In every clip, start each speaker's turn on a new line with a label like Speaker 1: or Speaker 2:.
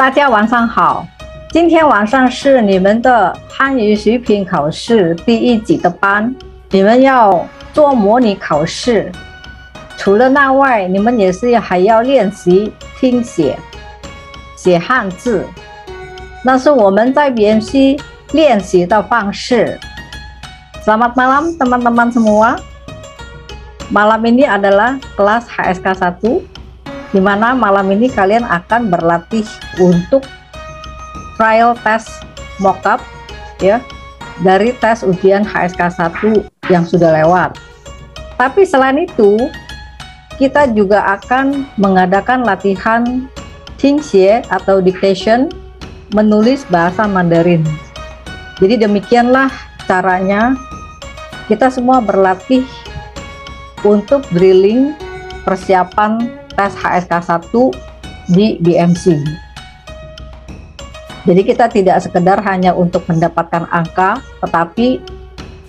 Speaker 1: 大家晚上好，今天晚上是你们的汉语水平考试第一级的班，你们要做模拟考试。除了那外，你们还要练习听写、写汉字，那是我们在BMC练习的方式。Selamat malam teman-teman semua. Malam ini adalah kelas HSK 1, di mana malam ini kalian akan berlatih untuk trial test mockup ya dari tes ujian HSK 1 yang sudah lewat. Tapi selain itu, kita juga akan mengadakan latihan tingxie atau dictation, menulis bahasa Mandarin. Jadi demikianlah caranya kita semua berlatih untuk drilling persiapan tes HSK 1 di BMC. Jadi kita tidak sekedar hanya untuk mendapatkan angka, tetapi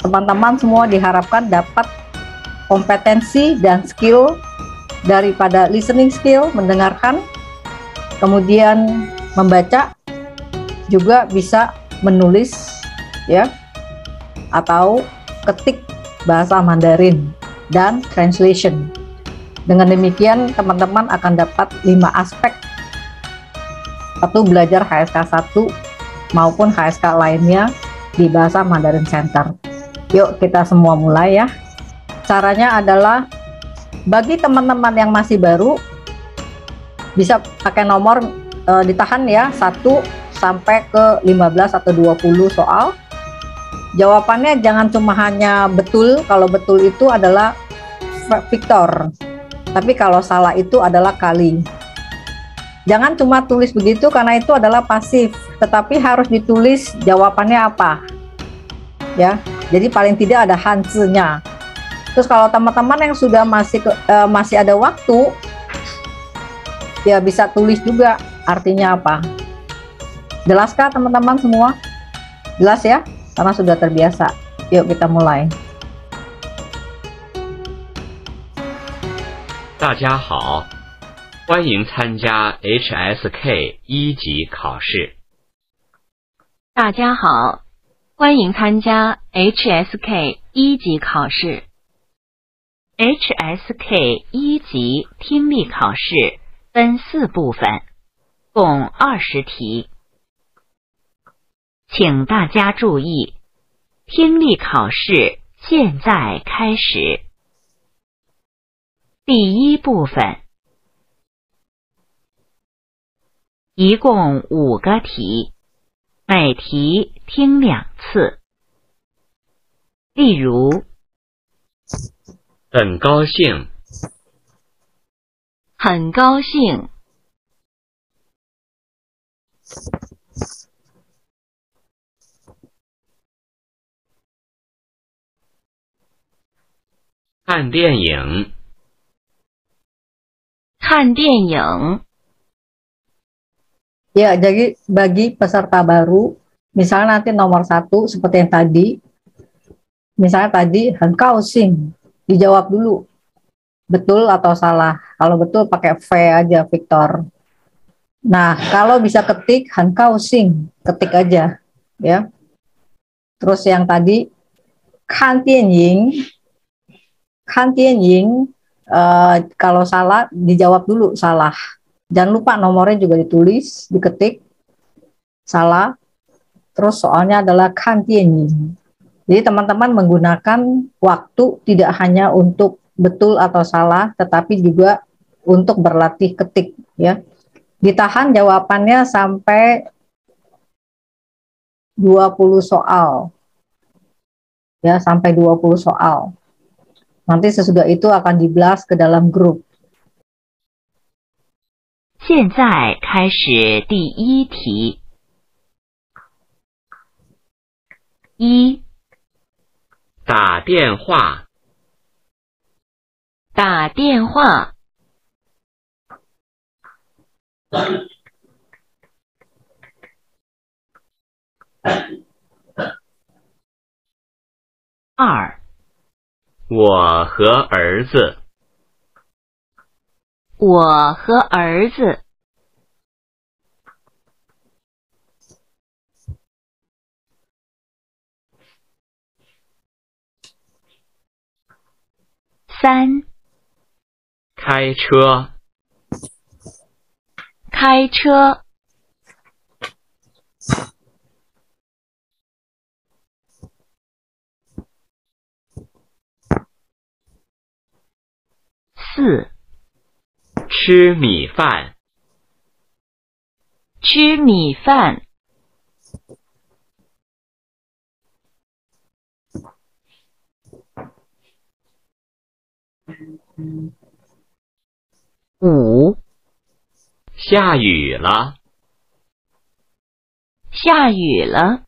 Speaker 1: teman-teman semua diharapkan dapat kompetensi dan skill daripada listening skill, mendengarkan, kemudian membaca, juga bisa menulis ya, atau ketik bahasa Mandarin dan translation. Dengan demikian teman-teman akan dapat 5 aspek waktu belajar HSK 1 maupun HSK lainnya di bahasa Mandarin Center. Yuk kita semua mulai ya. Caranya adalah bagi teman-teman yang masih baru bisa pakai nomor ditahan ya, 1 sampai ke 15 atau 20 soal. Jawabannya jangan cuma hanya betul, kalau betul itu adalah Victor, tapi kalau salah itu adalah kali. Jangan cuma tulis begitu karena itu adalah pasif, tetapi harus ditulis jawabannya apa ya. Jadi paling tidak ada hanzinya. Terus kalau teman-teman yang sudah masih ada waktu ya, bisa tulis juga artinya apa. Jelaskah teman-teman semua? Jelas ya? Karena sudah terbiasa. Yuk kita mulai.
Speaker 2: 大家好，欢迎参加 HSK 1级考试。
Speaker 3: 大家好，欢迎参加 HSK 1级考试。HSK 1级听力考试分4部分，共20题。请大家注意，听力考试现在开始。第一部分，一共5个题，每题听2次。例如，
Speaker 2: 很高兴，
Speaker 3: 很高兴，
Speaker 2: 看电影，
Speaker 3: 看电影。
Speaker 1: Ya, jadi bagi peserta baru, misalnya nanti nomor 1 seperti yang tadi, misalnya tadi很高兴, dijawab dulu betul atau salah. Kalau betul pakai V aja, Victor. Nah, kalau bisa ketik很高兴, ketik aja ya. Terus yang tadi看电影, kalau salah dijawab dulu salah. Jangan lupa nomornya juga ditulis, diketik salah. Terus soalnya adalah kan tianyin. Jadi teman-teman menggunakan waktu tidak hanya untuk betul atau salah, tetapi juga untuk berlatih ketik ya. Ditahan jawabannya sampai 20 soal. Ya, sampai 20 soal. Nanti sesudah itu akan di-blast ke dalam grup.
Speaker 3: 现在开始第一题。1.
Speaker 2: 打电话，
Speaker 3: 打电话。2.
Speaker 2: 我和儿子，
Speaker 3: 我和儿子。3.
Speaker 2: 开车。
Speaker 3: 开车。4.
Speaker 2: 吃米饭。
Speaker 3: 吃米饭。5.
Speaker 2: 下雨了。
Speaker 3: 下雨了。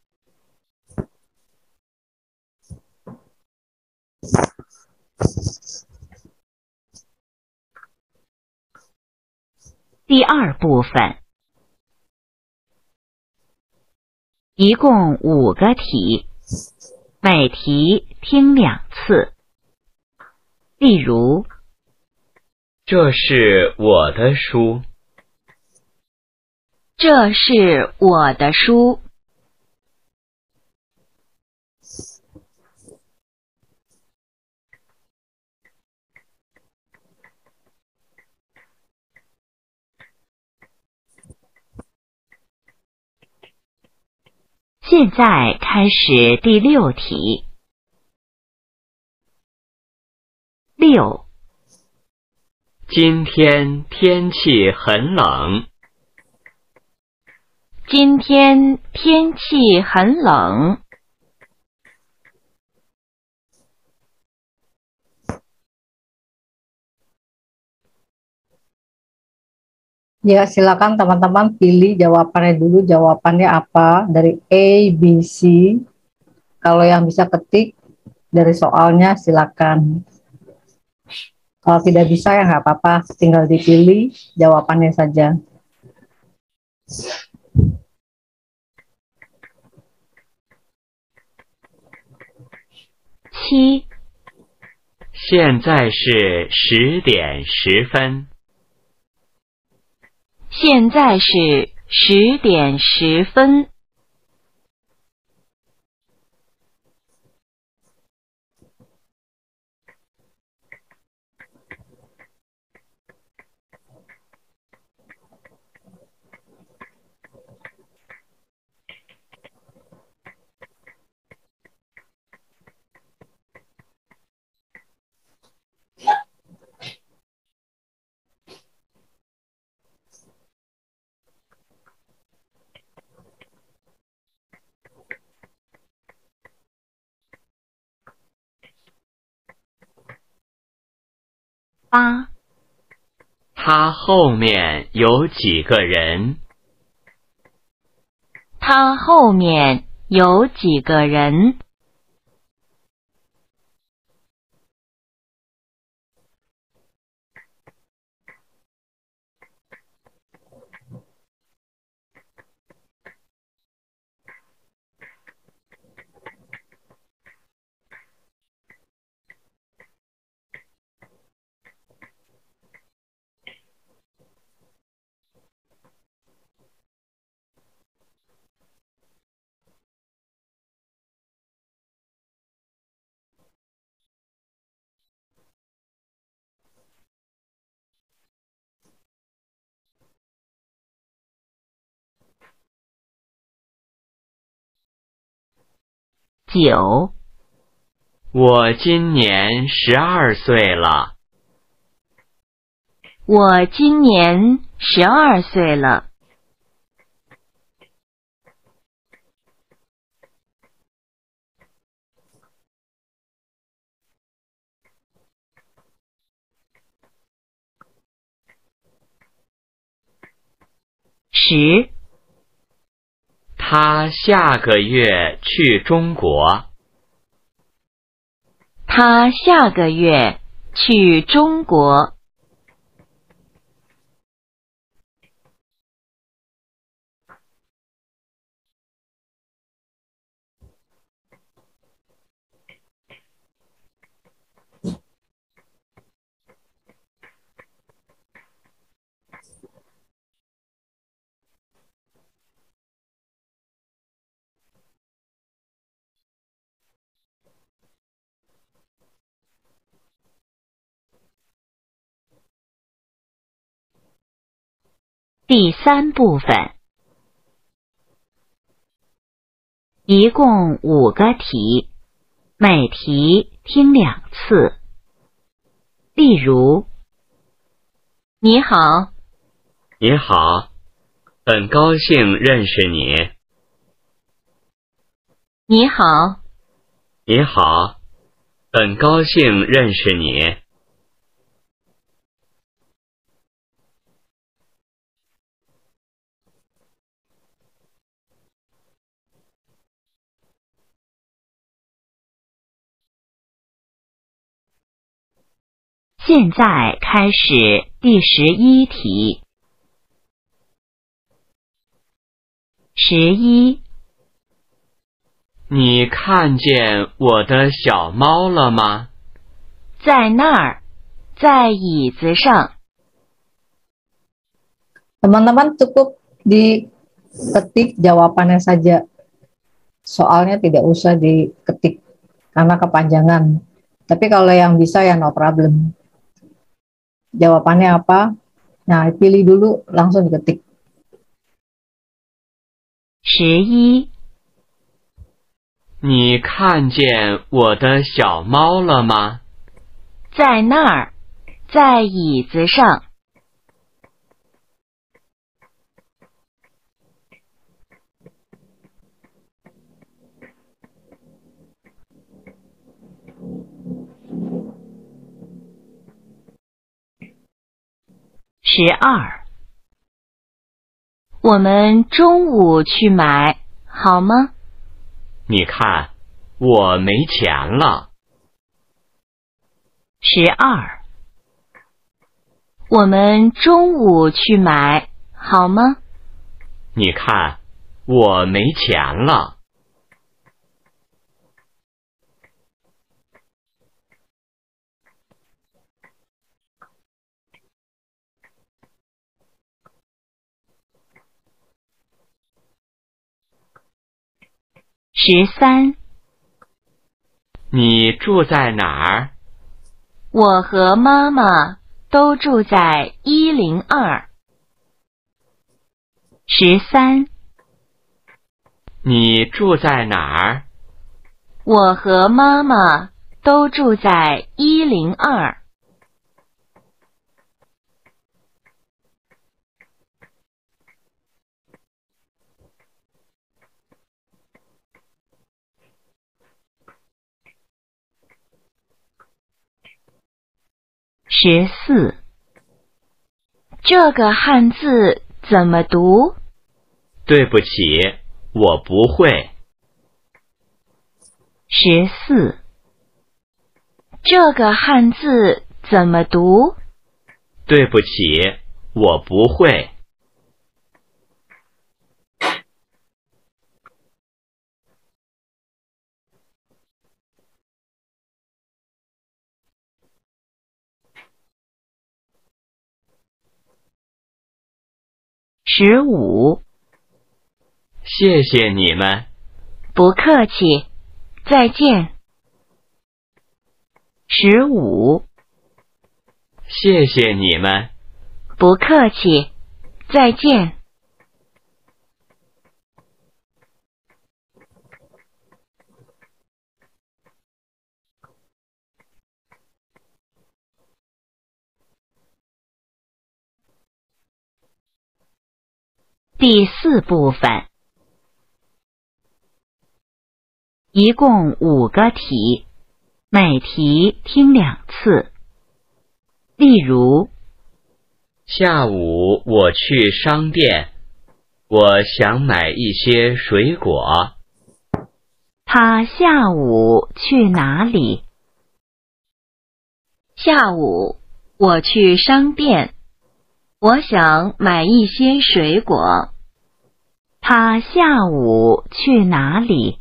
Speaker 3: 第二部分，一共5个题，每题听2次。例如，
Speaker 2: 这是我的书。
Speaker 3: 这是我的书。现在开始第6题。6.
Speaker 2: 今天天气很冷。
Speaker 3: 今天天气很冷。
Speaker 1: Ya, silakan teman-teman pilih jawabannya dulu. Jawabannya apa dari A, B, C. Kalau yang bisa ketik dari soalnya silakan. Kalau tidak bisa ya nggak apa-apa, tinggal dipilih jawabannya saja.
Speaker 3: 7.
Speaker 2: 现在是10点10分。
Speaker 3: 现在是10点10分。8.
Speaker 2: 他后面有几个人？
Speaker 3: 他后面有几个人？9.
Speaker 2: 我今年12岁了。
Speaker 3: 我今年12岁了。10.
Speaker 2: 他下个月去中国。
Speaker 3: 他下个月去中国。第3部分，一共5个题，每题听2次。例如，你好，
Speaker 2: 你好，很高兴认识你。
Speaker 3: 你好，
Speaker 2: 你好，很高兴认识你。
Speaker 3: 现在开始第11题。11，
Speaker 2: 你看见我的小猫了吗？
Speaker 3: 在那儿，在椅子上。
Speaker 1: Teman-teman cukup diketik jawabannya saja. Soalnya tidak usah diketik karena kepanjangan. Tapi kalau yang bisa ya no problem. Jawabannya apa? Nah, pilih dulu, langsung diketik.
Speaker 3: 11，
Speaker 2: 你看见我的小猫了吗？
Speaker 3: 在那儿，在椅子上。12，我们中午去买，好吗？
Speaker 2: 你看，我没钱了。
Speaker 3: 12，我们中午去买，好吗？
Speaker 2: 你看，我没钱了。
Speaker 3: 13，
Speaker 2: 你住在哪儿？
Speaker 3: 我和妈妈都住在102。13，
Speaker 2: 你住在哪儿？
Speaker 3: 我和妈妈都住在102。14，这个汉字怎么读？
Speaker 2: 对不起，我不会。
Speaker 3: 14，这个汉字怎么读？
Speaker 2: 对不起，我不会。
Speaker 3: 15，
Speaker 2: 谢谢你们。
Speaker 3: 不客气，再见。15，
Speaker 2: 谢谢你们。
Speaker 3: 不客气，再见。第4部分，一共5个题，每题听2次。例如，
Speaker 2: 下午我去商店，我想买一些水果。
Speaker 3: 他下午去哪里？下午我去商店，我想买一些水果。他下午去哪里？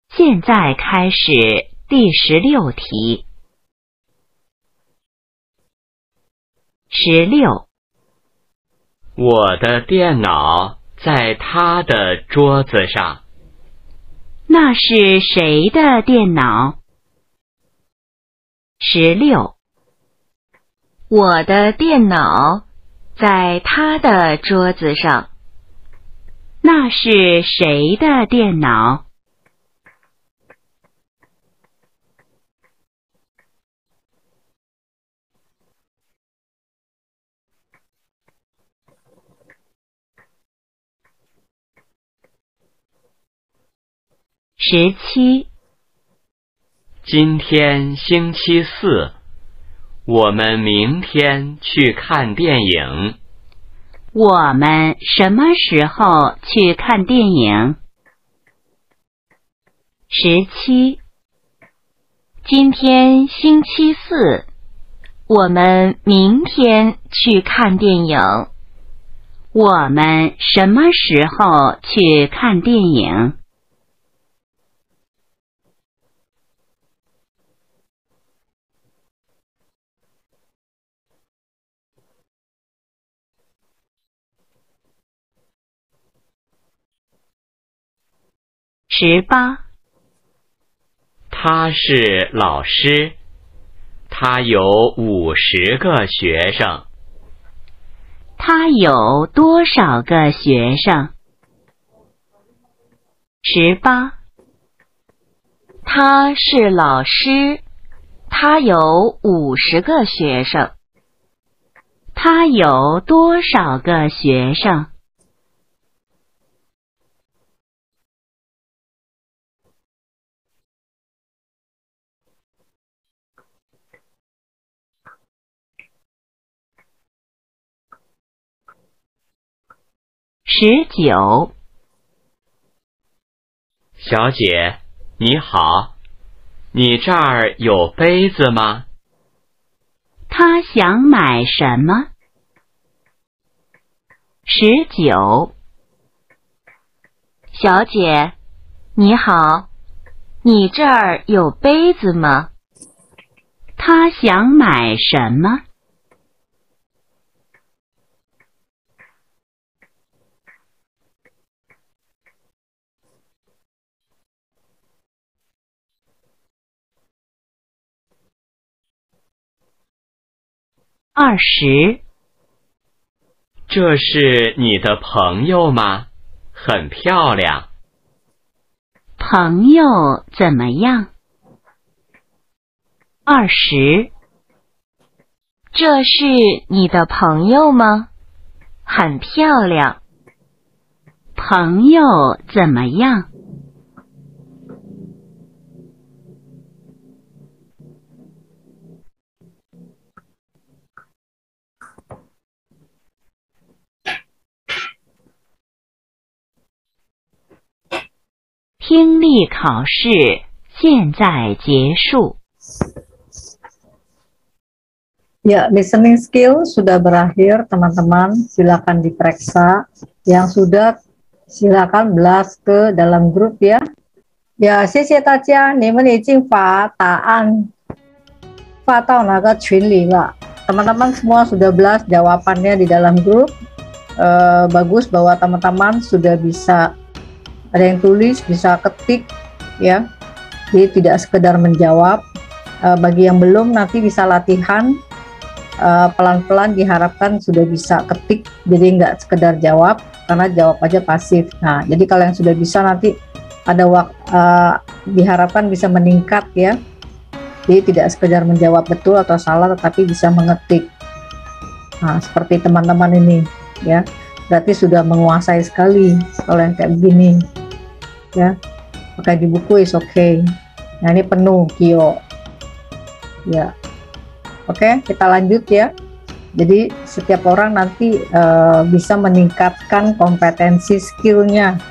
Speaker 3: 现在开始第16题。16，
Speaker 2: 我的电脑在他的桌子上。
Speaker 3: 那是谁的电脑？16。我的电脑在他的桌子上。那是谁的电脑？17。
Speaker 2: 今天星期四，我们明天去看电影。
Speaker 3: 我们什么时候去看电影？17。今天星期四，我们明天去看电影。我们什么时候去看电影？18。
Speaker 2: 他是老师，他有50个学生。
Speaker 3: 他有多少个学生？18。他是老师，他有50个学生。他有多少个学生？19。
Speaker 2: 小姐，你好，你这儿有杯子吗？
Speaker 3: 他想买什么？19。小姐，你好，你这儿有杯子吗？他想买什么？20。
Speaker 2: 这是你的朋友吗？很漂亮。
Speaker 3: 朋友怎么样？20。这是你的朋友吗？很漂亮。朋友怎么样听力考试现在结束。
Speaker 1: Ya, listening skill sudah berakhir, teman-teman. Silakan diperiksa. Yang sudah, silakan blast ke dalam grup ya. Ya, 谢谢大家，你们已经把答案发到那个群里了。Teman-teman semua sudah blast jawabannya di dalam grup. Bagus bahwa teman-teman sudah bisa, ada yang tulis, bisa ketik ya. Jadi tidak sekedar menjawab. Bagi yang belum, nanti bisa latihan. Pelan-pelan diharapkan sudah bisa ketik, jadi nggak sekedar jawab, karena jawab aja pasif. Nah, jadi kalau yang sudah bisa nanti ada diharapkan bisa meningkat ya. Jadi tidak sekedar menjawab betul atau salah, tetapi bisa mengetik. Nah, seperti teman-teman ini ya, berarti sudah menguasai sekali kalau yang kayak begini ya. Pakai di buku is okay. Nah, ini penuh Kyo ya. Oke, kita lanjut ya. Jadi setiap orang nanti bisa meningkatkan kompetensi skillnya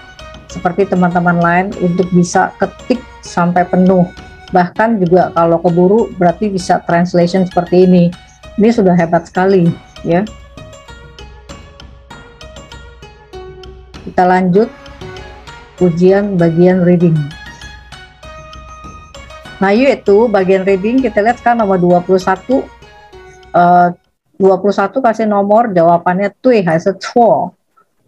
Speaker 1: seperti teman-teman lain untuk bisa ketik sampai penuh. Bahkan juga kalau keburu berarti bisa translation seperti ini. Ini sudah hebat sekali ya. Kita lanjut ujian bagian reading. Nah, yaitu bagian reading kita lihat kan nomor 21, 21 kasih nomor jawabannya tui还是错.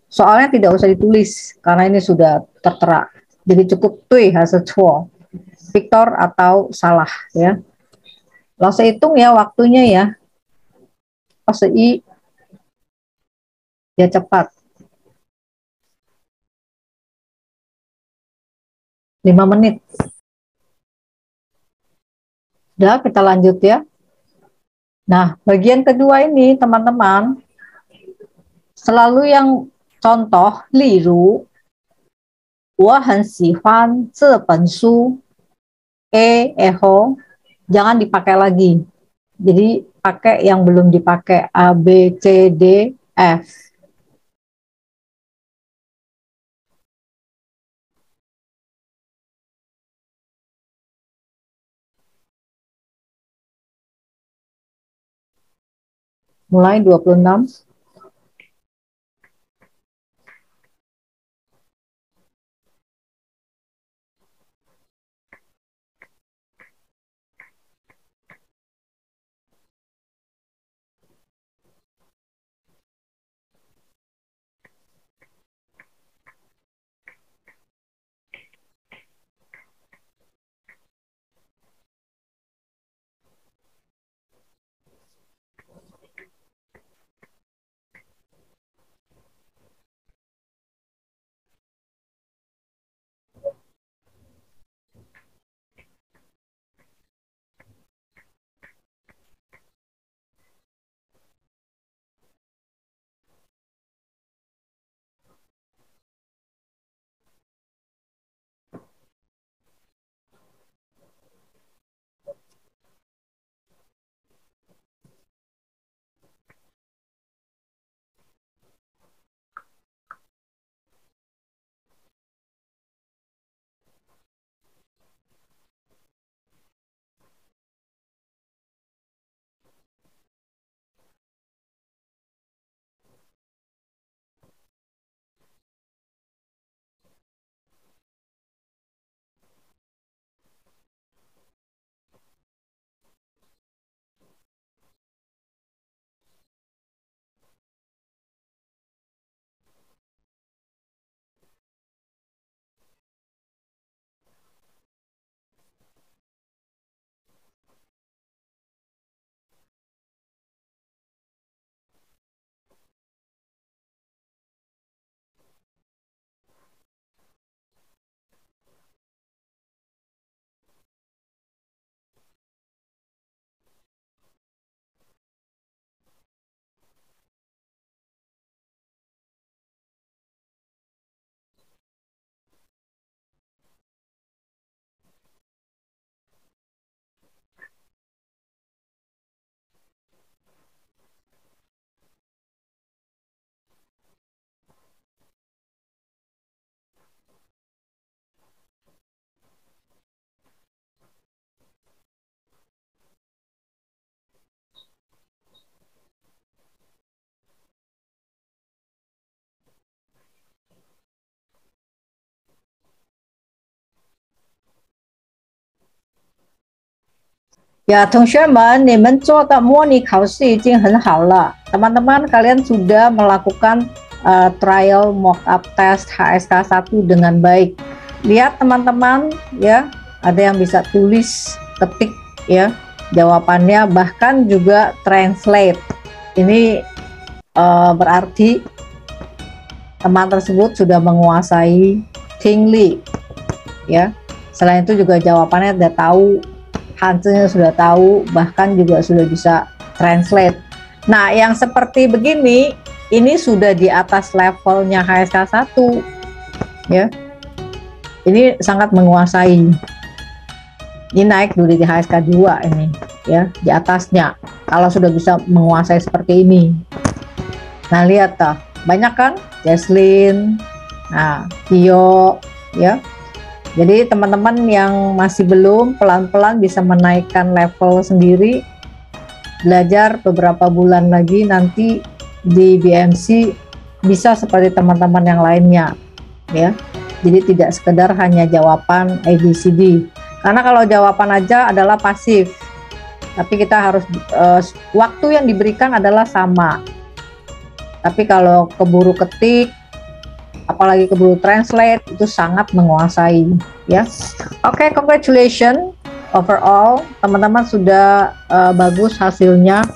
Speaker 1: Soalnya tidak usah ditulis karena ini sudah tertera. Jadi cukup tui 还是错, Victor atau salah ya. Langsung hitung ya waktunya ya. Pas i ya cepat. 5 menit. Udah, kita lanjut ya. Nah, bagian kedua ini teman-teman, selalu yang contoh, 例如我很喜欢这本书 jangan dipakai lagi. Jadi pakai yang belum dipakai, A, B, C, D, F. Mulai 26. Ya, 同学们，你们做的模拟考试已经很好了。Teman-teman, kalian sudah melakukan trial mock up test HSK 1 dengan baik. Lihat teman-teman ya, ada yang bisa tulis, ketik ya jawabannya, bahkan juga translate. Ini berarti teman tersebut sudah menguasai Tingli ya. Selain itu juga jawabannya udah tahu, Hansinya sudah tahu, bahkan juga sudah bisa translate. Nah, yang seperti begini, ini sudah di atas levelnya HSK 1 ya. Ini sangat menguasai. Ini naik dulu di HSK 2 ini ya, di atasnya. Kalau sudah bisa menguasai seperti ini. Nah, lihat tuh, banyak kan? Jesslyn, nah, Kyo ya. Jadi teman-teman yang masih belum, pelan-pelan bisa menaikkan level sendiri, belajar beberapa bulan lagi, nanti di BMC bisa seperti teman-teman yang lainnya ya. Jadi tidak sekedar hanya jawaban ABCD, karena kalau jawaban aja adalah pasif, tapi kita harus waktu yang diberikan adalah sama. Tapi kalau keburu ketik, apalagi keburu translate, itu sangat menguasai ya. Oke, congratulations overall, teman-teman sudah bagus hasilnya.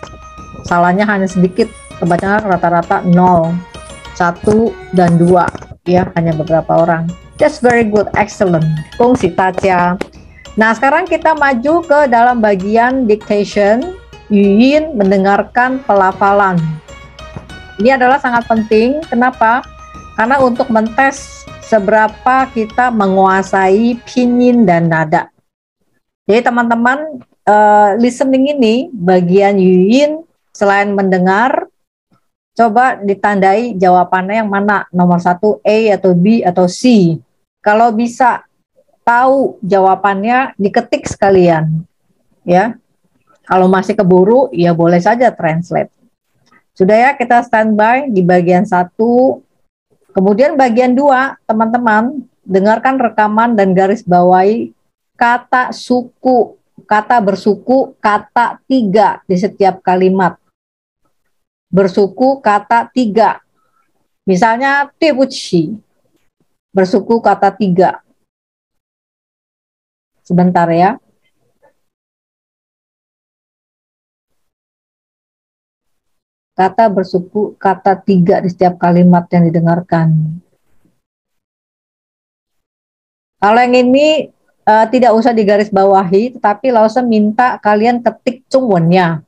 Speaker 1: Salahnya hanya sedikit, kebanyakan rata-rata 0, 1 dan 2 ya, hanya beberapa orang. That's very good, excellent. Kongsi Tacia. Nah, sekarang kita maju ke dalam bagian dictation. Yuyin mendengarkan pelafalan. Ini adalah sangat penting. Kenapa? Karena untuk mentes seberapa kita menguasai pinyin dan nada. Jadi teman-teman, listening ini bagian Yuyin, selain mendengar, coba ditandai jawabannya yang mana, nomor 1 A atau B atau C. Kalau bisa tahu jawabannya, diketik sekalian ya. Kalau masih keburu, ya boleh saja translate. Sudah ya, kita standby di bagian 1. Kemudian bagian 2, teman-teman dengarkan rekaman dan garis bawahi kata suku, kata bersuku, kata 3 di setiap kalimat. Bersuku kata 3. Misalnya Tebuchi, bersuku kata 3. Sebentar ya. Kata bersuku kata 3 di setiap kalimat yang didengarkan. Kalau yang ini tidak usah digaris bawahi, tetapi langsung minta kalian ketik cungwennya.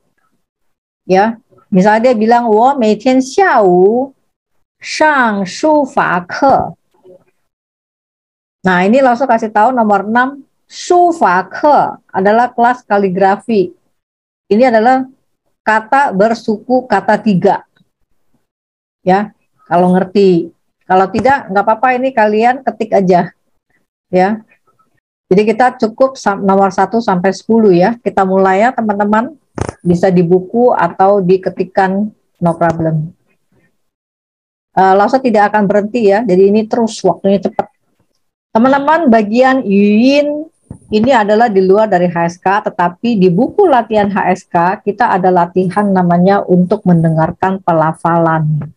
Speaker 1: Ya, misalnya dia bilang, "Wo meitian xiaowu shang shu fa ke." Nah, ini langsung kasih tahu nomor 6, shu fa ke adalah kelas kaligrafi. Ini adalah kata bersuku kata 3. Ya, kalau ngerti. Kalau tidak, nggak apa-apa, ini kalian ketik aja. Ya. Jadi kita cukup nomor 1 sampai 10 ya. Kita mulai ya teman-teman. Bisa di buku atau diketikkan, no problem. Lausa tidak akan berhenti ya. Jadi ini terus, waktunya cepat. Teman-teman, bagian Yuyin ini adalah di luar dari HSK, tetapi di buku latihan HSK kita ada latihan namanya untuk mendengarkan pelafalan.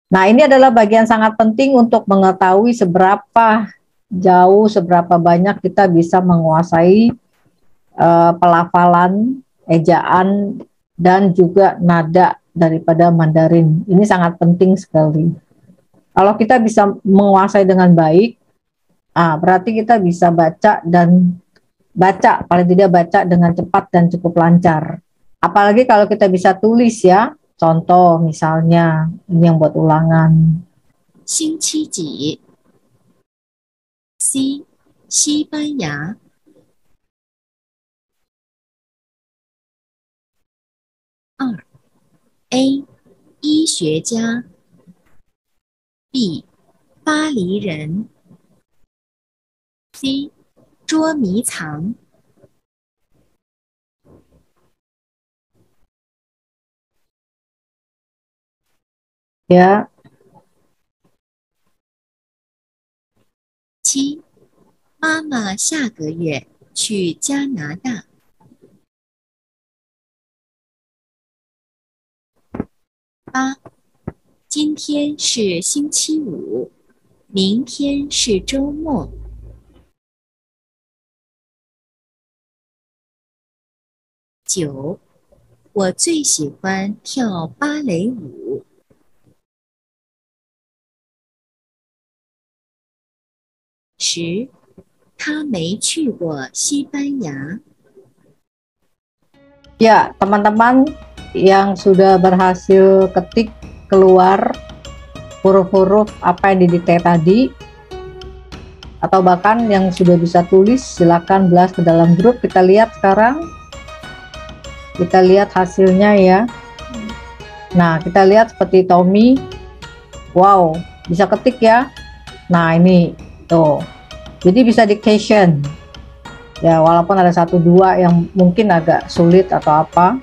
Speaker 1: Nah, ini adalah bagian sangat penting untuk mengetahui seberapa jauh, seberapa banyak kita bisa menguasai pelafalan, ejaan, dan juga nada daripada Mandarin. Ini sangat penting sekali. Kalau kita bisa menguasai dengan baik, berarti kita bisa baca, paling tidak baca dengan cepat dan cukup lancar. Apalagi kalau kita bisa tulis ya. Contoh misalnya, ini yang buat ulangan.
Speaker 4: 星期几 C 西班牙 2 A 医学家 B 巴黎人 C 捉迷藏
Speaker 1: Ya,
Speaker 4: 7妈妈下个月去加拿大 8今天是星期五 明天是周末 9我最喜欢跳芭蕾舞 10他没去过西班牙
Speaker 1: ya teman-teman yang sudah berhasil ketik keluar huruf-huruf apa yang didikte tadi, atau bahkan yang sudah bisa tulis, silakan blast ke dalam grup. Kita lihat sekarang, kita lihat hasilnya ya. Nah, kita lihat seperti Tommy, wow, bisa ketik ya. Nah, ini tuh, jadi bisa dictation ya, walaupun ada 1-2 yang mungkin agak sulit atau apa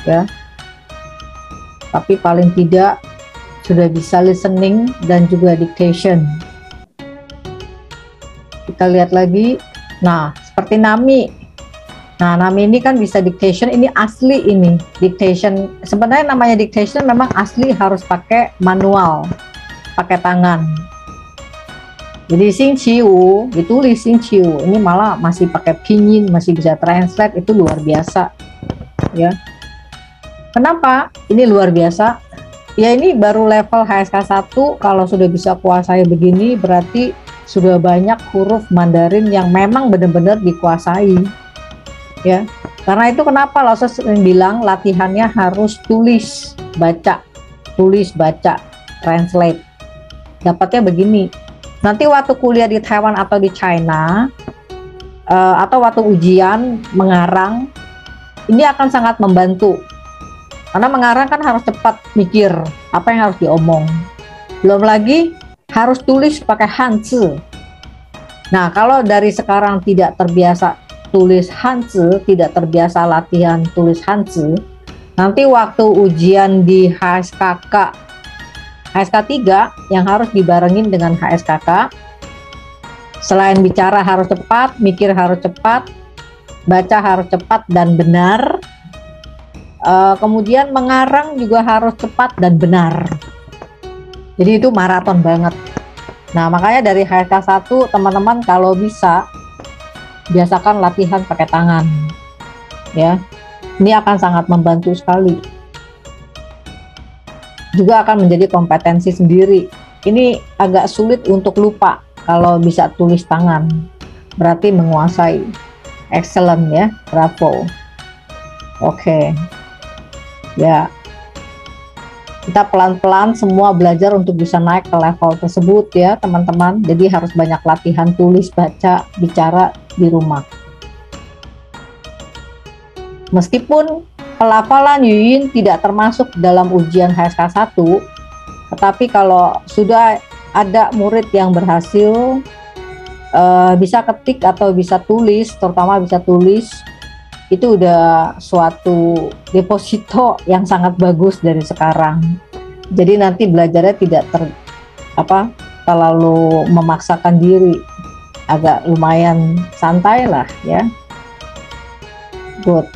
Speaker 1: ya, tapi paling tidak sudah bisa listening dan juga dictation. Kita lihat lagi. Nah, seperti Nami Nah, nama ini kan bisa dictation, ini asli ini. Dictation, sebenarnya namanya dictation memang asli harus pakai manual, pakai tangan. Jadi Xing Qi Wu, ditulis Xing Qi Wu, ini malah masih pakai pinyin, masih bisa translate, itu luar biasa. Ya. Kenapa? Ini luar biasa. Ya ini baru level HSK 1, kalau sudah bisa kuasai begini, berarti sudah banyak huruf Mandarin yang memang benar-benar dikuasai. Ya, karena itu kenapa Lao Tzu sering bilang latihannya harus tulis baca, translate. Dapatnya begini, nanti waktu kuliah di Taiwan atau di China, atau waktu ujian mengarang, ini akan sangat membantu, karena mengarang kan harus cepat mikir apa yang harus diomong, belum lagi harus tulis pakai Hanzi. Nah, kalau dari sekarang tidak terbiasa tulis Hanzi, tidak terbiasa latihan tulis Hanzi, nanti waktu ujian di HSKK 3 yang harus dibarengin dengan HSKK, selain bicara harus cepat, mikir harus cepat, baca harus cepat dan benar, kemudian mengarang juga harus cepat dan benar. Jadi itu maraton banget. Nah, makanya dari HSK 1 teman-teman kalau bisa biasakan latihan pakai tangan, ya. Ini akan sangat membantu sekali. Juga akan menjadi kompetensi sendiri. Ini agak sulit untuk lupa kalau bisa tulis tangan. Berarti menguasai. Excellent ya, bravo. Oke. Ya. Kita pelan-pelan semua belajar untuk bisa naik ke level tersebut ya teman-teman. Jadi harus banyak latihan tulis, baca, bicara di rumah. Meskipun pelafalan Yuying tidak termasuk dalam ujian HSK 1, tetapi kalau sudah ada murid yang berhasil bisa ketik atau bisa tulis, terutama bisa tulis, itu udah suatu deposito yang sangat bagus dari sekarang. Jadi nanti belajarnya tidak terlalu memaksakan diri, agak lumayan santai lah ya. Good.